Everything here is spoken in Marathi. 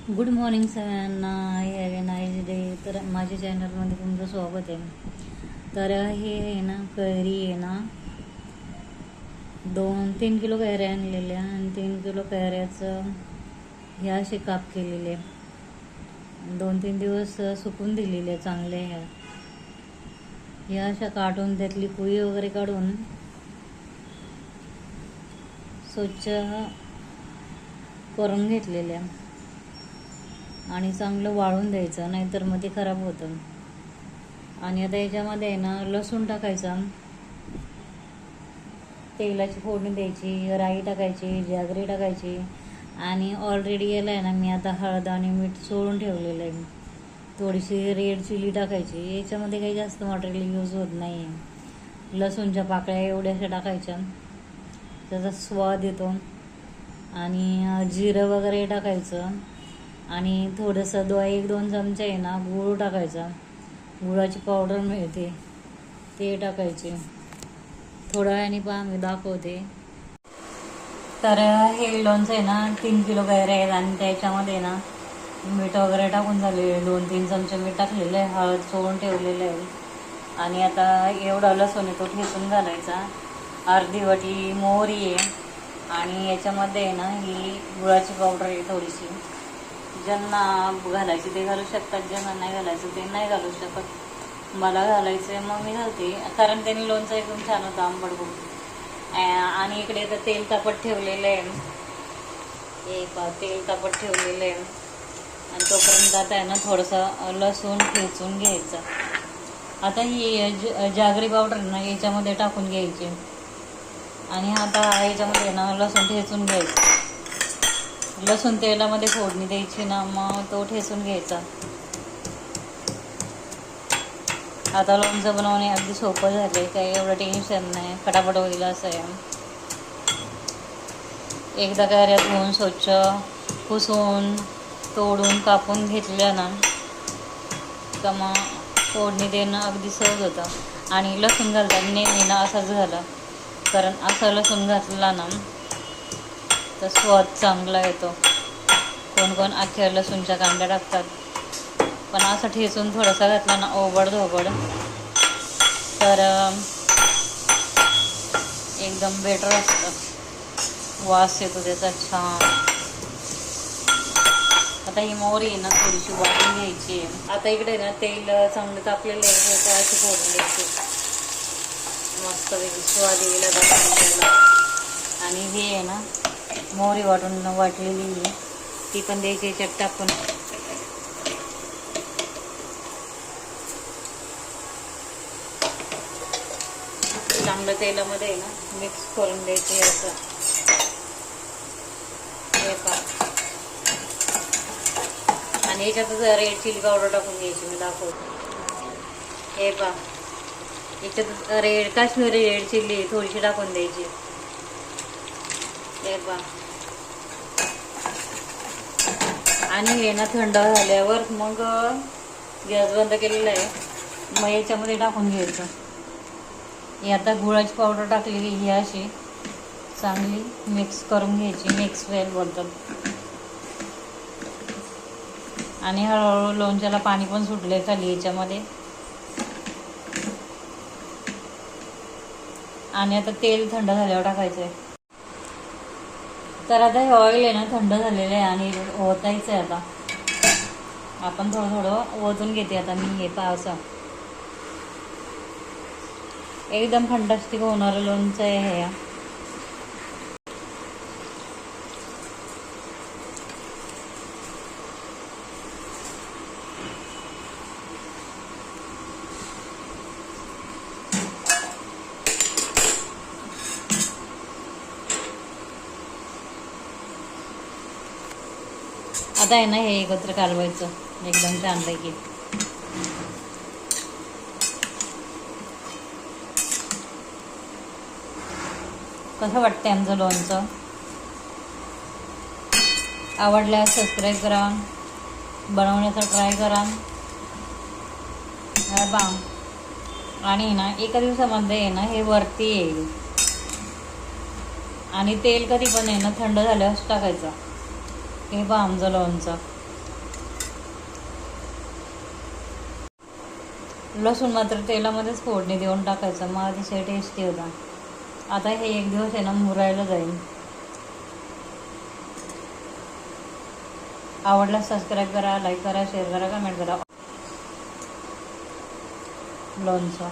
गुड मॉर्निंग सगळ्यांना. Have a nice day. तर माझ्या चॅनलमध्ये तुमचं स्वागत आहे. तर हे आहे ना, कैरी आहे ना, 2-3 किलो कैऱ्या आणलेल्या आणि 3 किलो कैऱ्याचं हे असे काप केलेले, 2-3 दिवस सुकून दिलेले चांगले. ह्या अशा काढून त्यातली कुई वगैरे काढून स्वच्छ करून घेतलेल्या आणि चांगलं वाळून द्यायचं, नाहीतर मग ते खराब होतं. आणि आता याच्यामध्ये आहे ना, लसूण टाकायचा, तेलाची फोडणी द्यायची, राई टाकायची, जागरी टाकायची. आणि ऑलरेडी याला आहे ना, मी आता हळद आणि मीठ सोडून ठेवलेलं आहे. थोडीशी रेड चिली टाकायची. याच्यामध्ये काही जास्त मटेरियल यूज होत नाही आहे. लसूणच्या पाकळ्या एवढ्याशा टाकायच्या, त्याचा स्वाद येतो. आणि जिरं वगैरे टाकायचं. आणि थोडंसं 1-2 चमचे आहे ना गूळ टाकायचा. गुळाची पावडर मिळते, ते टाकायचे. थोड्या वेळाने पहा मी दाखवते. तर हे लोणचं आहे ना, 3 किलो कैऱ्या आहेत आणि त्याच्यामध्ये ना मीठ वगैरे टाकून झाले. 2-3 चमचे मीठ टाकलेलं आहे, हळद सोडून ठेवलेलं आहे. आणि आता एवढा लसूण आहे तो ठेचून घालायचा. अर्धी वाटी मोहरी आहे. आणि याच्यामध्ये आहे ना ही गुळाची पावडर आहे थोडीशी. ज्यांना घालायची ते घालू शकतात, ज्यांना नाही घालायचं ते नाही घालू शकत. मला घालायचं आहे मग मी घालते, कारण त्यांनी लोणचं एकदम छान होतं, आंबट गोड. आणि इकडे तर तेल तापत ठेवलेलं आहे. तेल तापत ठेवलेलं आहे. आणि तोपर्यंत आता आहे ना थोडंसं लसूण ठेचून घ्यायचं. आता ही जागरी पावडर ना याच्यामध्ये टाकून घ्यायची. आणि आता याच्यामध्ये ना लसूण ठेचून घ्यायचं. लसूण तेलामध्ये फोडणी द्यायची ना, मग तो ठेचून घ्यायचा. आता लोणचं बनवणे अगदी सोपं झाले, काही एवढं टेन्शन नाही, फटाफट होईल असं आहे. एकदा कैऱ्या धुवून स्वच्छ पुसून तोडून कापून घेतल्या ना, तर मग फोडणी देणं अगदी सहज होतं. आणि लसूण घालताना नेहमी ना असंच घाला, कारण असं लसूण घातला ना तर स्वाद चांगला येतो. कोण अख्ख्या लसूणच्या कांड्या टाकतात, पण असं ठेचून थोडासा घातला ना ओबड धोबड, तर एकदम बेटर असतं. वास येतो त्याचा छान. आता ही मोहरी आहे ना थोडीशी वाटून घ्यायची. आता इकडे ना तेल चांगलं तापलेलं आहे, तर अशी फोडून घ्यायची मस्त वेगळी स्वाद येईल त्याला. आणि हे आहे ना मोहरी वाटलेली ती पण द्यायची याच्यात टाकून. चांगलं तेलामध्ये आहे ना मिक्स करून द्यायचे असं. हे पा. आणि याच्यातच रेड चिली पावडर टाकून घ्यायची, मी दाखवते. हे पा, याच्यात काश्मीरी रेड चिली थोडीशी टाकून द्यायची. हे पा. आणि हे ना थंड झाल्यावर मग गॅस बंद केलेला आहे, मग याच्यामध्ये टाकून घ्यायचं. ही आता गुळाची पावडर टाकलेली ही अशी चांगली मिक्स करून घ्यायची. मिक्स वेल बोलतात. आणि हळूहळू लोणच्याला पाणी पण सुटले खाली याच्यामध्ये. आणि आता तेल थंड झाल्यावर टाकायचं आहे. तर आता हे ऑइल आहे ना थंड झालेलं आहे आणि ओतायचं आहे. आता आपण थोडं थोडं ओतून घेते आता मी. हे पावसा एकदम फंटास्टिक होणारं लोणचं आहे हे. आता आहे ना हे एकत्र कालवायचं एकदम छानपैकी. कसं वाटतंय आमचं लोणचं? आवडल्यास सबस्क्राईब करा, बनवण्याचा ट्राय करा. बा. आणि ना एका दिवसामध्ये आहे ना हे वरती येईल. आणि तेल कधी पण आहे ना थंड झाल्यावर टाकायचं. हे पहा आमचं लोणचं. लसूण मात्र तेलामध्येच फोडणी देऊन टाकायचं, मग अतिशय टेस्टी होता. आता हे एक दिवस आहे ना मुरायला जाईल. आवडल्यास सबस्क्राईब करा, लाईक करा, शेअर करा, कमेंट करा. लोणचं